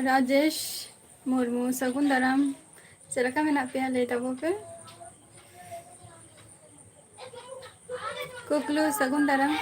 राजेश मुर्मू सगुन दाराम चलका मेना पे ले तबो पे कुकलू सगुन दाराम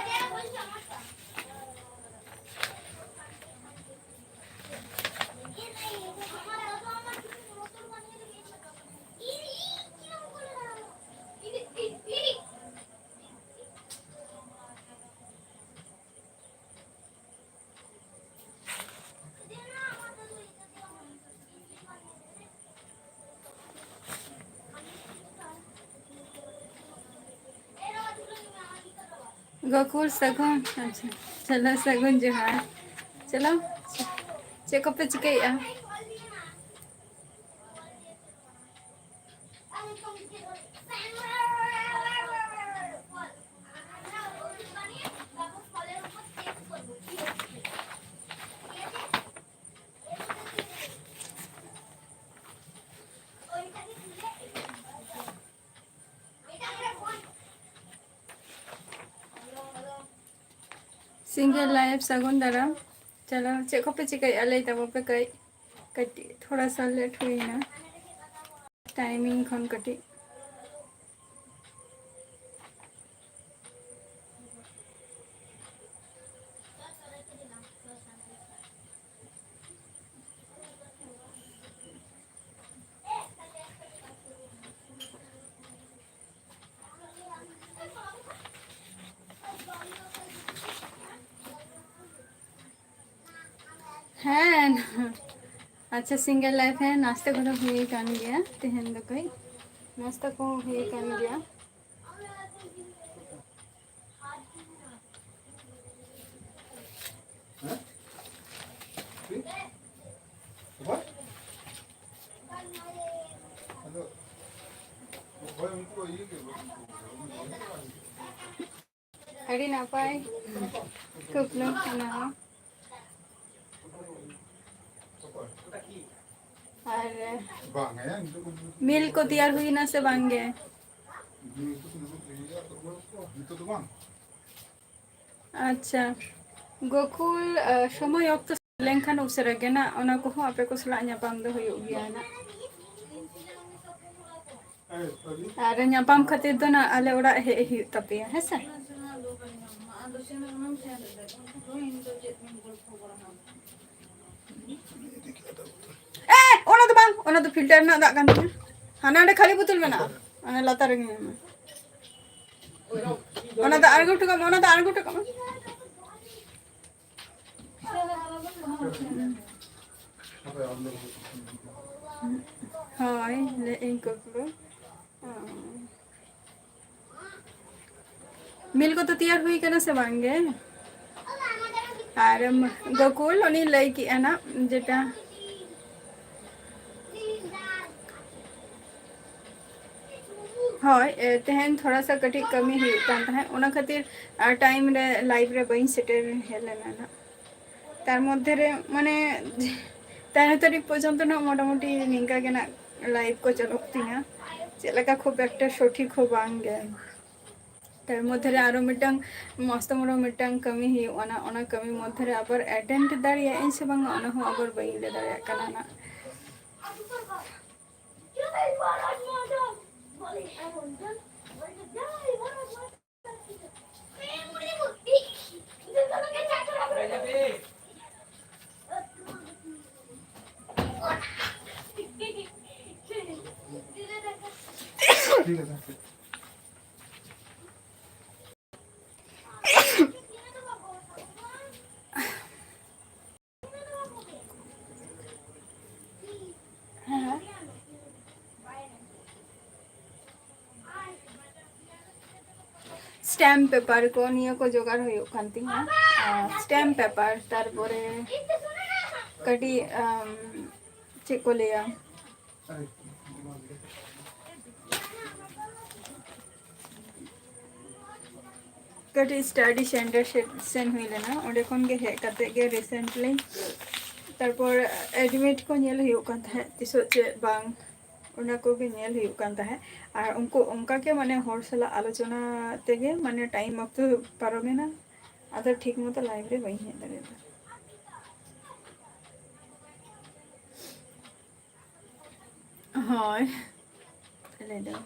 गोकुल सगुन अच्छा चलो सगुन जोहार चलो चेक पे चिकैया सिंगल लाइफ सगुन दाराम चलो चेक पे चिकैया ले तबो पे कई कटी थोड़ा सा लेट हुई ना टाइमिंग खन कटी है अच्छा सिंगल लाइफ है नाश्ता को हुई कान गया तेहन दो कई नाश्ता को हुई कान गया अड़ी नापाय कुकलू ना अरे मिल को तैयार हुई ना से बांगे अच्छा गोकुल समय वक्त लेनखान उसरा गे ना ओना को आपे को सला ᱧᱟᱯᱟᱢ दो हुई गया ना अरे ᱧᱟᱯᱟᱢ खातिर दो ना आले ओड़ा हे ही तपिया है से ओना तो फिल्टर ना दाग कान तिया हाना डे खाली बोतल में ना अने लाता रंग में ओना तो आरगो टका ओना तो आरगो टका हाय ले इनको करो मिल को तो तैयार हुई करना से मांगे और गोकुल उनी लई की है ना जेटा हाँ तेहन थोड़ा सा कटी कमी हुई कान है ओना खातिर टाइम रे लाइव रे बइन सेटर हेलेना ना तार मध्य रे माने ताने तरी पर्यंत ना मोटामुटी निंका के ना लाइव को चलक तिया चेलका खूब एक सठिक हो बांगे तार मध्य रे आरो मिटंग मस्त मोरो मिटंग कमी ही ओना कमी मध्य रे आबर अटेंड दाड़िया इन से बांगा ओना हो आबर बइन ले दाड़िया कना ना स्टैम्प पेपर को नियो को जोगाड़ हुई कांती है स्टैम्प पेपर तार पोरे कटी चे को लिया कटी स्टडी सेंटर सेन हुई लेना ओडे खन गे हे कते गे रिसेंटली तार पर एडमिट को नेल हुई कान था तिसो चे बांग उना को गे नेल हुई कान था और उनको उनका के माने हर सला आलोचना तेगे माने टाइम वक्त पारोमे ना आदर ठीक मतो लाइव रे बई हे दरे হয় ফেলে দাও।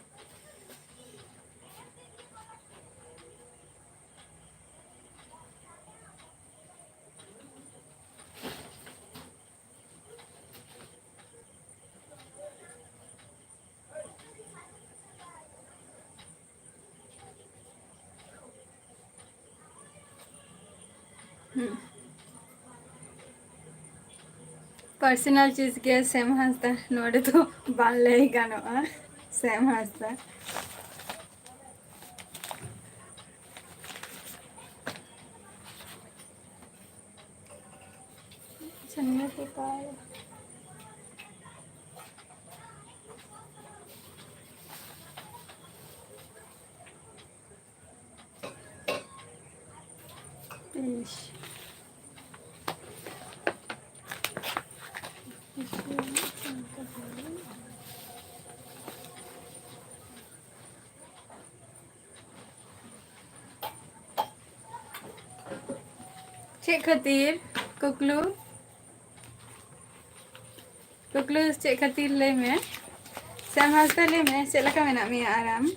पर्सनल चीज के सेम हंसता नोड़े तो बाल ले ही गानो सेम हंसता छन्ने के पाए इश चेक खातिर कुकलू कुकलू चेक खातिर ले में सेम हंसता ले में चेक लगा में ना में आराम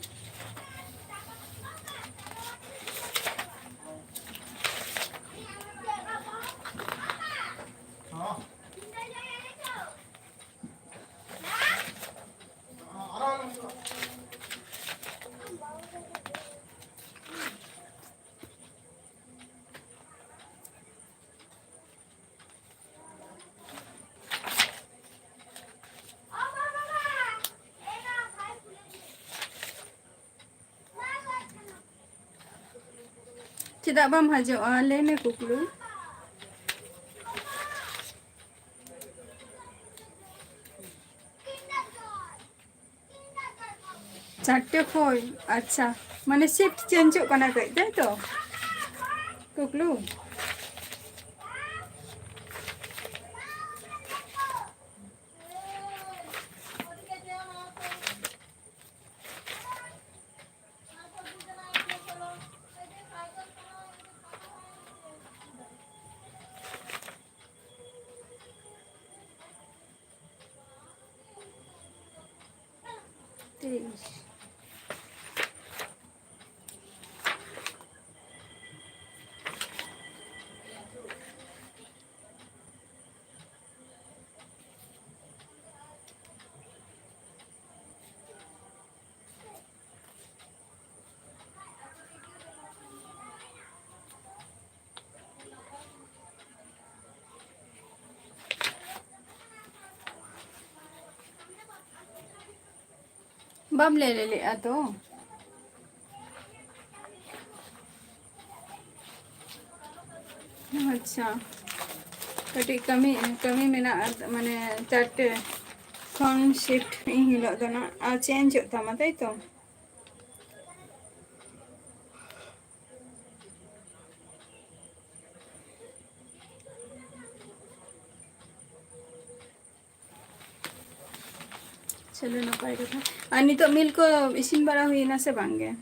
चेदा बम हजोआ ले में कुकलू चारटे खोल अच्छा माने शिफ्ट चेंज करना कहते तो कुकलू बम ले ले ले तो अच्छा कटी कमी कमी में ना माने चारटे कौन शिफ्ट हिलो तो ना आ चेंज होता मत है तो चलो नपाय कथा और नितो मिल को इसिन बड़ा हुई ना से बांगे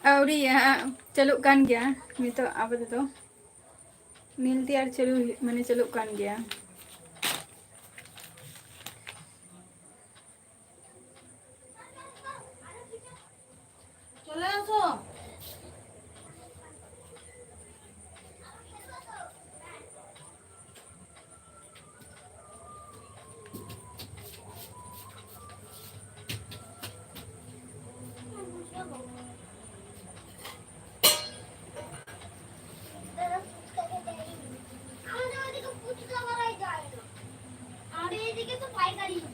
आवड़ी चलो कान गया नितो आबद तो मिल तैयार चलो माने चलो कान गया चले आसो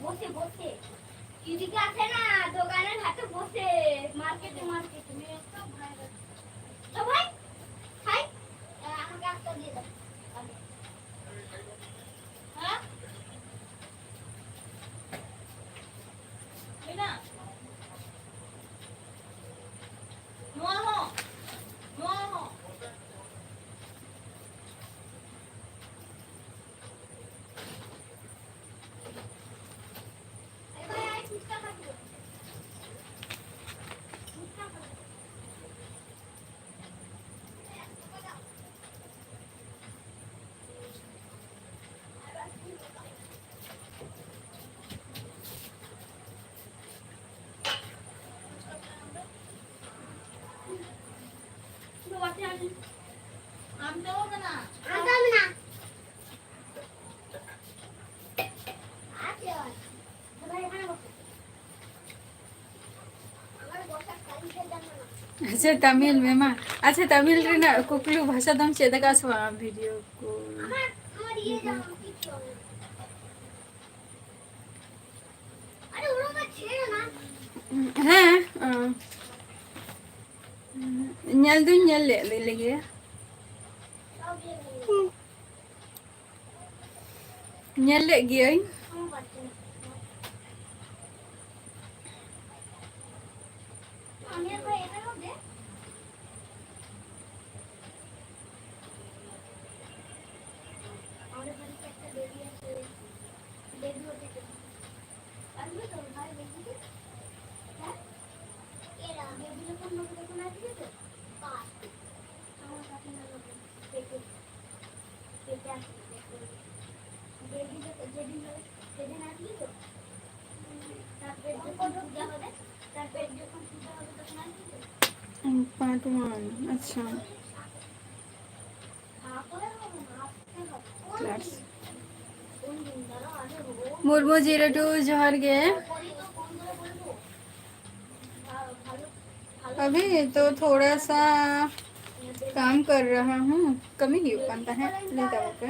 বসে বসে এদিকে আছে না দোকানের হাতে বসে মার্কেটে মার্কেটে अच्छा तमिल में माँ अच्छा तमिल रे ना कुकलू भाषा दम चेदा का सवा वीडियो को हाँ ñal du ñal le legi ñal le gi ay part 1 अच्छा क्लास मुर्मू 02 जोहर गे अभी तो थोड़ा सा काम कर रहा हूँ कमी ही बनता है ले दवा पे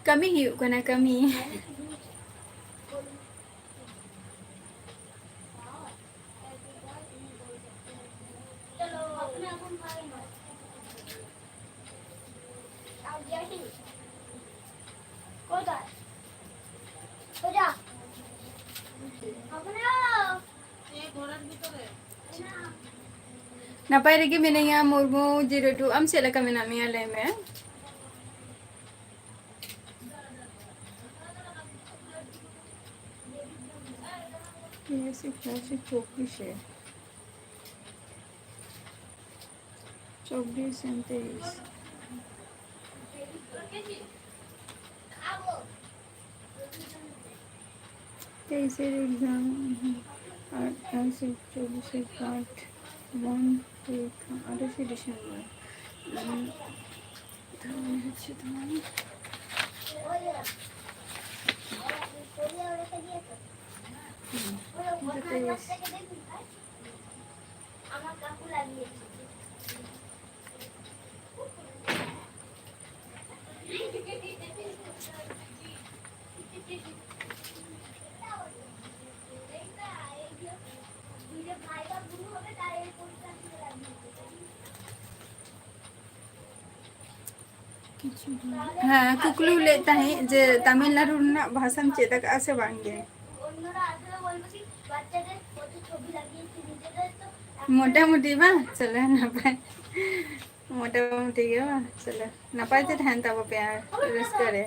kami hiu kana kami Napai lagi menanya Murmu 02 am sila kami namanya leme ये क्लासिक 24 है 24 and 23 23 एग्जाम और ऐसे 24 पार्ट 1 28 दिसंबर हाँ कुकलू लेता है जे तमिलनाडु ना भाषा में चेतक आसे बांगे मोटा मोटी बा चले ना पाए मोटा मोटी के बा चले ना पाए तो ध्यान तब प्यार रिस करे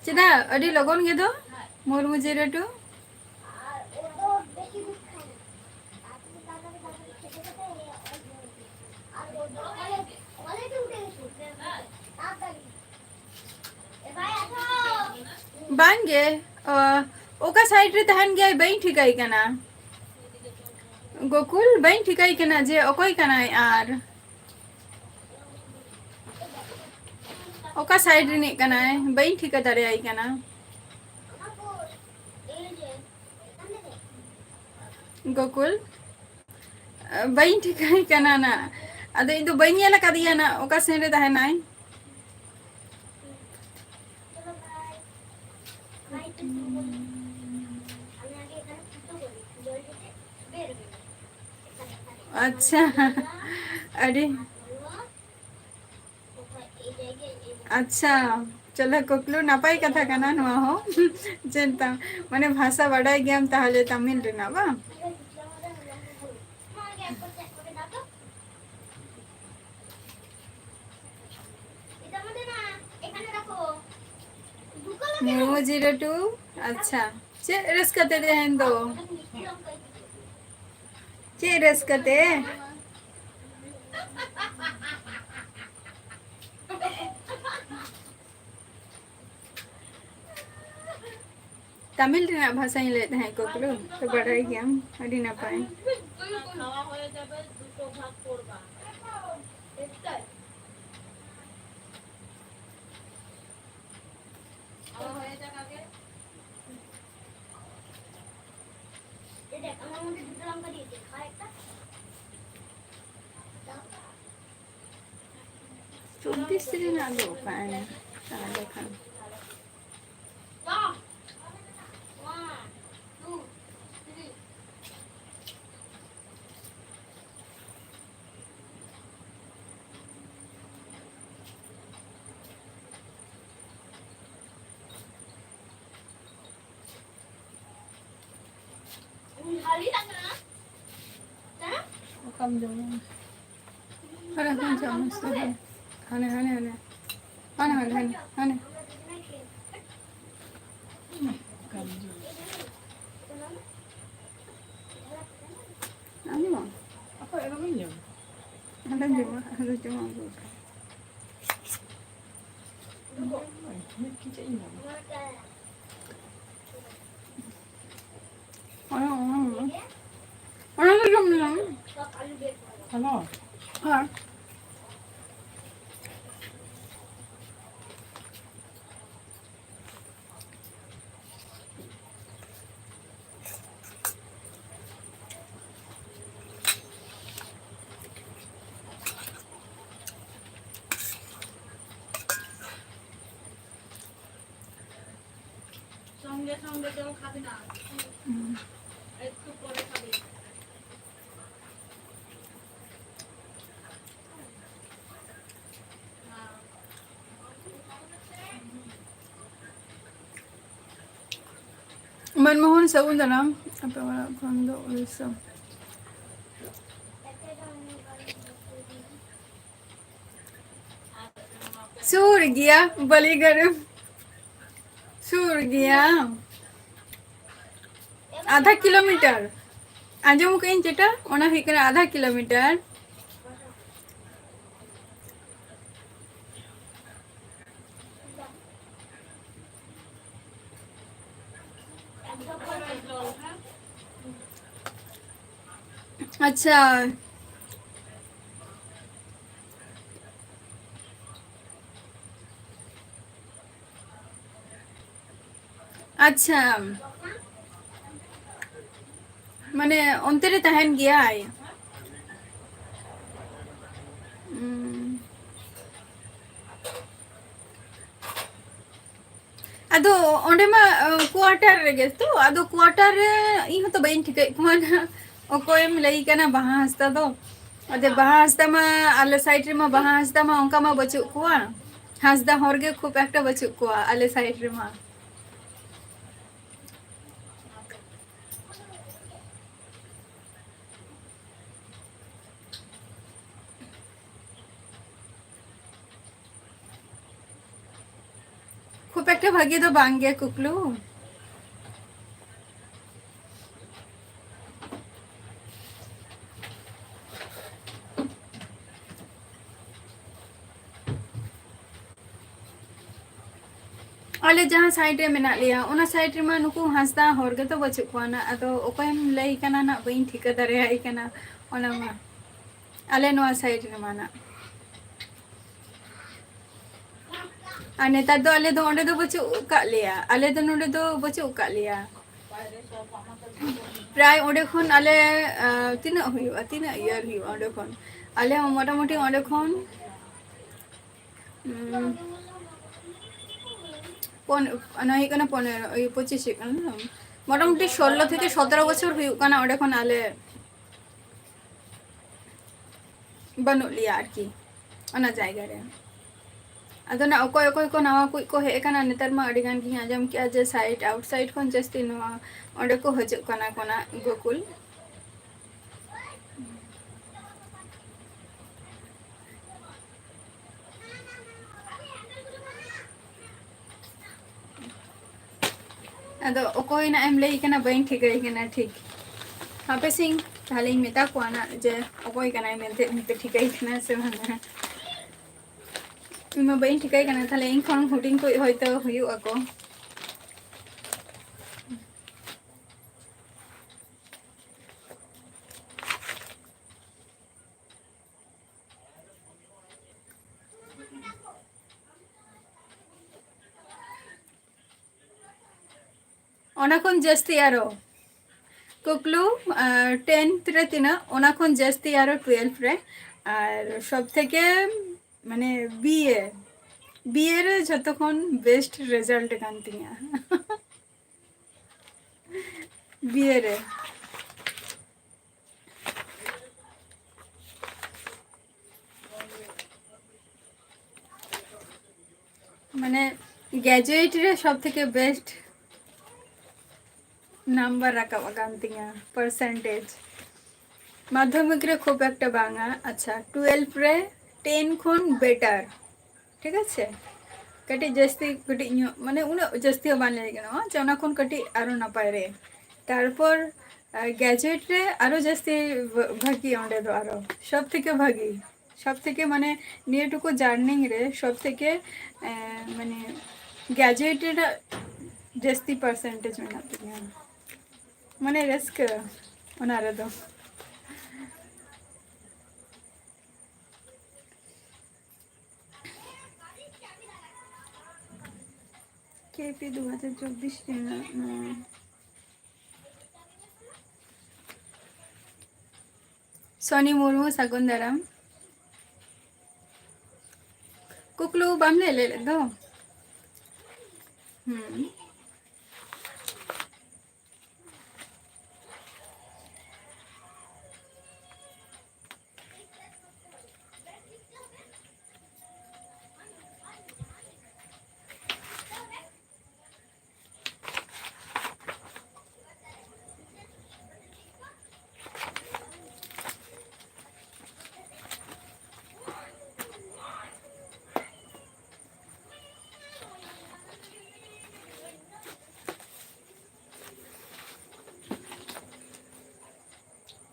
चेदा अड़ी लगन के दो मुर्मू 02 बांगे ओका साइड रे तहन गया बई ठिकाई कना गोकुल बई ठिकाई कना जे ओकोई कना यार ओका साइड रे ने कना बई ठिका तरे आई कना गोकुल बई ठिकाई कना ना अदे इन तो बई नेला कदिया ना ओका सेन रे तहन आई अच्छा अरे अच्छा चलो कुकलू नापाई कथा कना नुआ हो चिंता माने भाषा बड़ाई गया ताहले तमिल रे ना बा मुर्मू 02 अच्छा चे रस कते दे दो चे रस कते तमिल रेना भाषा ले हैं कोकलो तो बड़ाई गया अड़ी ना पाए चौबीस दिन आगे पाए देखा कम जाऊँ अरे कौन सा मस्त है हने हने हने हने हने हने हने ani mau apa yang namanya ada cuma orang belum bilang halo हाँ संगे संगे जो खाबी ना একটু পরে খাবি मनमोहन सगुंदना apa cuando eso सूर गया बलि गरम सूर गया आधा किलोमीटर आजम कहीं जेटा ओना हुई कना आधा किलोमीटर अच्छा अच्छा माने अंतरे तहन गया है अदो ओंडे मा क्वार्टर रे गेस तो अदो क्वार्टर रे इ तो बइन ठीक कोना ओकोयम लई कना बहा हस्ता दो अदे बहा हस्ता मा आले साइड रे मा बहा हस्ता मा ओंका मा बचु कोआ हस्दा होरगे खूब एकटा बचु कोआ आले साइड रे मा खूब एकटा भागी तो बांगे कुकलू आले जहाँ साइड रे मेना लिया उना साइड रे मा नुकु हंसदा होरगे तो बचु कोना अदो ओकोयम लई कना ना बइन ठिका दरे आई कना ओना मा आले नोआ साइड रे माना आ नेता दो आले दो ओंडे दो बचु का लिया आले दो नोडे दो बचु का लिया प्राय ओंडे खन आले तीना हुआ तीना ईयर हुआ ओंडे खन आले मोटा मोटी ओंडे खन नहीं कना 25 मोटा मोटी 16 থেকে 17 বছর हुई कना ओंडे खन आले बनु लिया आरकी ओना जायगा रे अदो ना ओकोय ओकोय को नवा कुछ को हे कना नेतर मा अडी गान की आजम किया जे साइड आउटसाइड खन जस्ती नवा ओंडे को हजु कना कोना गोकुल अदो ओकोय ना एम लई कना बइन ठीक रही कना ठीक हापे सिंह ताले मेता को आना जे ओकोय कना मेते ठीक रही कना से माना इमा बइन ठीक रही कना ताले इन खन हुटिंग को होयतो हुयु अको ᱚᱱᱟ ᱠᱷᱚᱱ ᱡᱟᱹᱥᱛᱤ ᱟᱨᱚ ᱠᱩᱠᱞᱩ 10th ᱨᱮ ᱛᱤᱱᱟᱹᱜ ᱚᱱᱟ ᱠᱷᱚᱱ ᱡᱟᱹᱥᱛᱤ ᱟᱨᱚ 12 ᱨᱮ আর সব থেকে মানে বিএর যতক্ষণ বেস্ট রেজাল্ট কান তিᱧᱟ বিএর মানে গ্র্যাজুয়েট রে সব থেকে বেস্ট নাম্বার রাখাব কান তিᱧᱟ পার্সেন্টেজ মাধ্যমিক রে খুব একটা বাঙা আচ্ছা 12 রে 10 খন বেটার ঠিক আছে कटी जस्ती कटी माने उन जस्ती बान लेगनो जना कोन कटी आरो नापाय रे तारपर ग्रेजुएट रे आरो जस्ती भागी ओंडे दो आरो सब थेके माने नियटुको जार्निंग रे सब थेके माने ग्रेजुएट रे जस्ती परसेंटेज मेना तिया माने रिस्क ओना रे दो केपी 2024 सोनी मुर्मू सागुन दाराम कुकलू बाम ले दो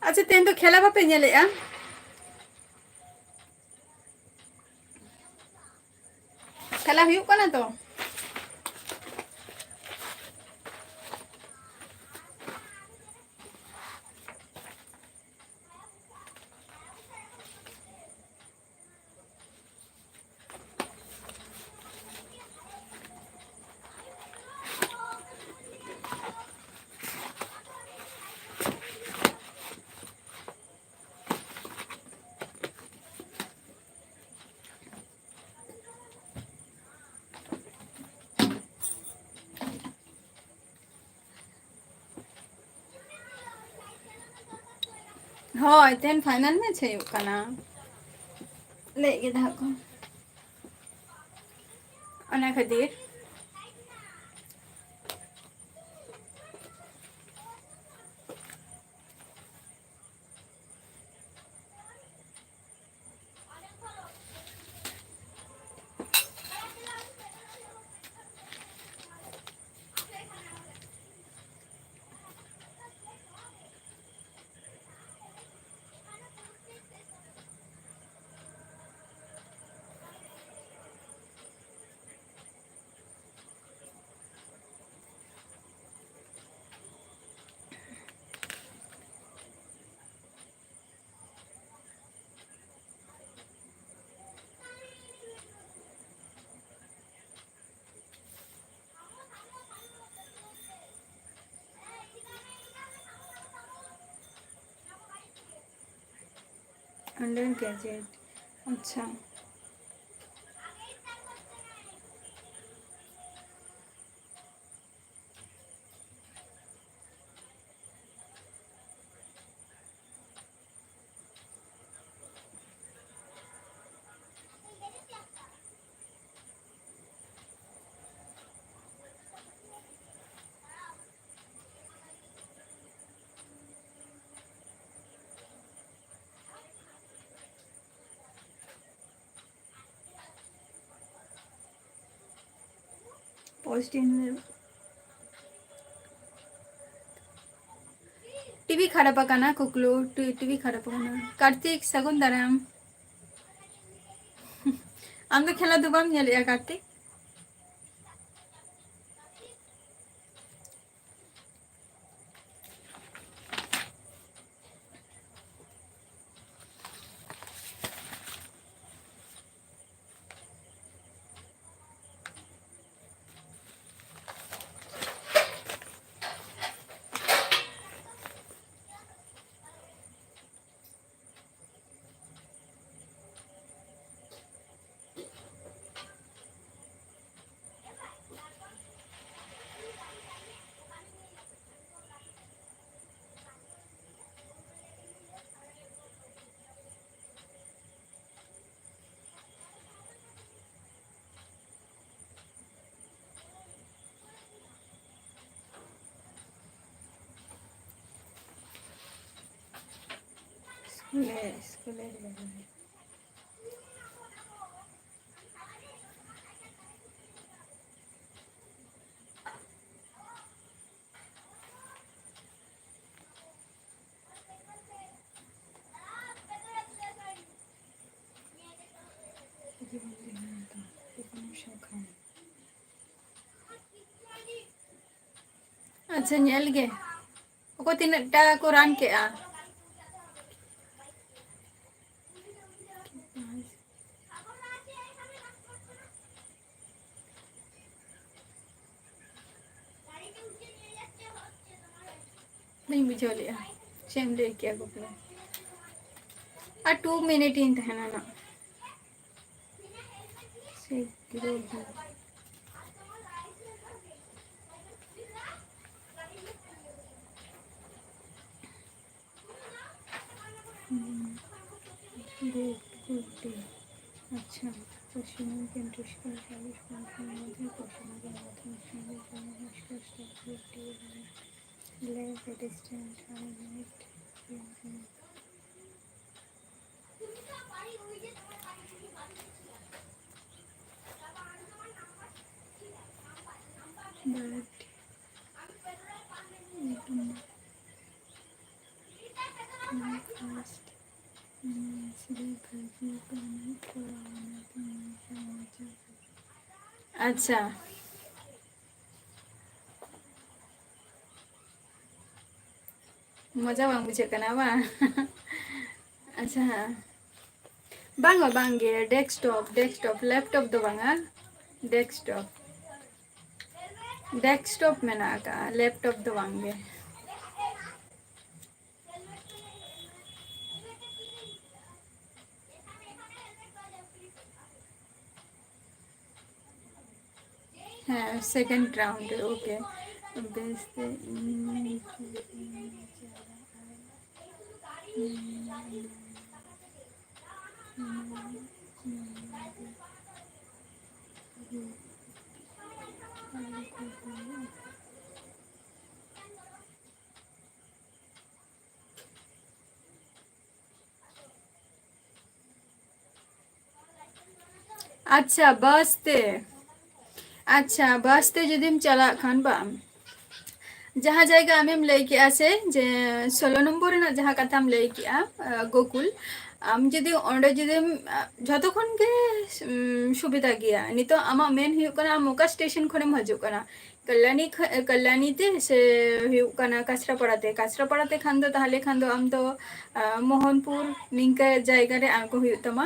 अच्छा तेन तो खेला बापे नेलेआ खेला हुयुग कना तो ᱦᱳᱭ ᱛᱮᱦᱮᱧ ᱯᱷᱟᱭᱱᱟᱞ ᱢᱮᱪ ᱦᱩᱭᱩᱜ ᱠᱟᱱᱟ ᱞᱟᱹᱭ ᱠᱮᱫᱟ ᱠᱚ ᱚᱱᱟ ᱠᱷᱟᱹᱛᱤᱨ अंडर ग्रेजुएट अच्छा पोस्ट इन टीवी खराब करना कुकलू टीवी खराब करना कार्तिक सगुन दाराम आम तो खेला दो बाम नेलेया कार्तिक स्कूलेर अच्छा ñel ge oko tina ta ko ran ke a नहीं बुझो लिया सेम ले क्या गोपले आ 2 मिनट इन तहना ना से गिरो गुड डे अच्छा क्वेश्चन के इंटरेस्ट का सर्विस फंक्शन में क्वेश्चन के फंक्शन में नमस्कार स्टार्ट ले डिस्टेंस हाईलाइट अच्छा मजा बांग बुझे कना बा अच्छा बांगा बांगे डेस्कटॉप लैपटॉप दो बांगा डेस्कटॉप में ना का लैपटॉप दो बांगे हाँ सेकंड राउंड ओके बेस्ट अच्छा बस ते जुदीम चला खान बा जहाँ जायगा आमेम लई के आसे जे 16 नम्बर ना जहाँ कथाम लई के आ गोकुल आम जुदी ओंडे जुदीम झतो खन के सुविधा गया नितो आमा मेन हुयु कना आम ओका स्टेशन खनेम हजु कना कल्याणी ते से हुयु कना काचरापाड़ाते खान दो ताहले खान दो आम तो मोहनपुर निंका जायगा रे आको हुयु तमा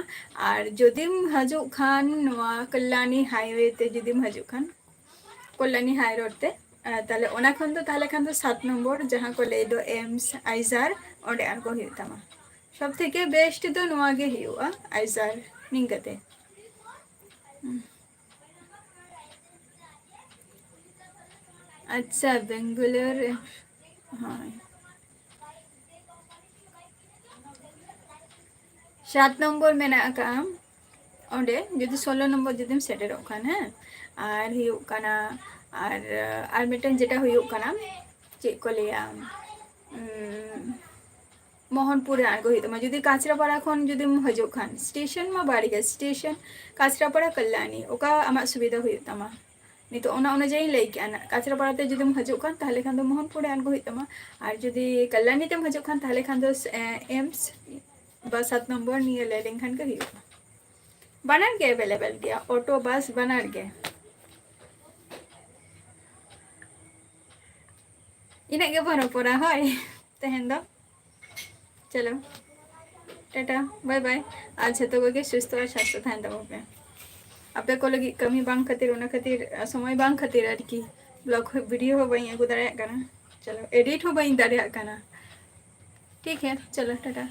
और जुदीम हजु खान नवा कल्याणी हाईवे ते जुदीम हजु खान कल्याणी हाई रोड ते ताले ओना खान दो 7 नम्बर जहाँ को ले दो एम्स आइजार ओंडे आको हुयु तमा सब थेके बेस्ट दो नवा गे हुयुआ आइजार निंकाते अच्छा बेंगलोर हाँ 7 नम्बर में ना काम ओंडे जुदी 16 नम्बर जुदीम सेटेरो खान है और हुयु कना और मिटन जेटा हुयु कना चे को लिया मोहनपुर आगो हुई तमा जुदी काचरापाड़ा खन जुदी हजो खान स्टेशन मा बाड़ी गे स्टेशन काचरापाड़ा कल्याणी ओका आमा सुविधा हुई तमा नितो ओना अनुयायी लई के आना काचरापाड़ा ते जुदी हजो खान ताहले खान दो मोहनपुर आगो हुई तमा और जुदी कल्याणी ते हजो खान ताहले खान दो एम्स बस 7 नम्बर निये ले लें खान के हुई बानार के अवेलेबल गया ऑटो बस बानार के इना के बनो पड़ा है तहन दो चलो टाटा बाय बाय आज तो को के सुस्त और स्वास्थ्य थान दबो पे आपे को लगी कमी बांग खातिर ओना खातिर समय बांग खातिर आर की ब्लॉग वीडियो हो बई अगु दाड़ा कना चलो एडिट हो बई दाड़ा कना ठीक है चलो टाटा।